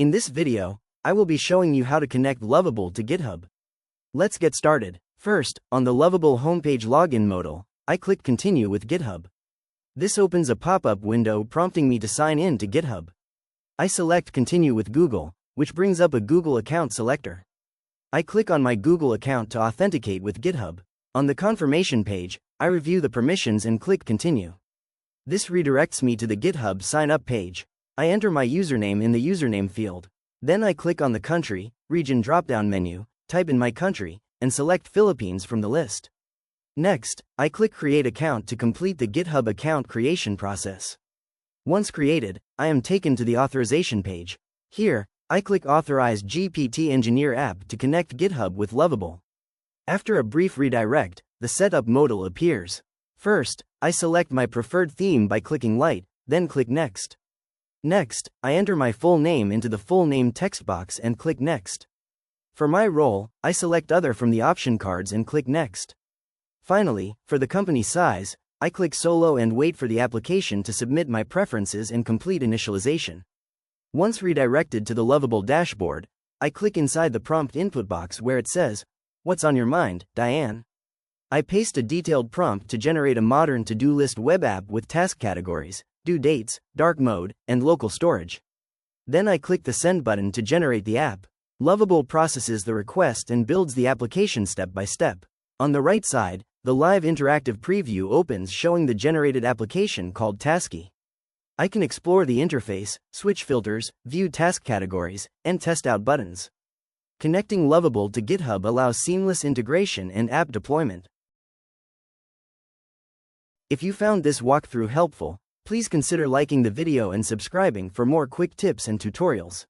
In this video, I will be showing you how to connect Lovable to GitHub. Let's get started. First, on the Lovable homepage login modal, I click Continue with GitHub. This opens a pop-up window prompting me to sign in to GitHub. I select Continue with Google, which brings up a Google account selector. I click on my Google account to authenticate with GitHub. On the confirmation page, I review the permissions and click Continue. This redirects me to the GitHub sign-up page. I enter my username in the username field. Then I click on the country, region drop-down menu, type in my country, and select Philippines from the list. Next, I click Create Account to complete the GitHub account creation process. Once created, I am taken to the authorization page. Here, I click Authorize GPT Engineer app to connect GitHub with Lovable. After a brief redirect, the setup modal appears. First, I select my preferred theme by clicking Light, then click Next. Next, I enter my full name into the full name text box and click Next. For my role, I select Other from the option cards and click Next. Finally, for the company size, I click Solo and wait for the application to submit my preferences and complete initialization. Once redirected to the Lovable dashboard, I click inside the prompt input box where it says, "What's on your mind, Diane?" I paste a detailed prompt to generate a modern to-do list web app with task categories, due dates, dark mode, and local storage. Then I click the Send button to generate the app. Lovable processes the request and builds the application step by step. On the right side, the live interactive preview opens showing the generated application called Tasky. I can explore the interface, switch filters, view task categories, and test out buttons. Connecting Lovable to GitHub allows seamless integration and app deployment. If you found this walkthrough helpful, please consider liking the video and subscribing for more quick tips and tutorials.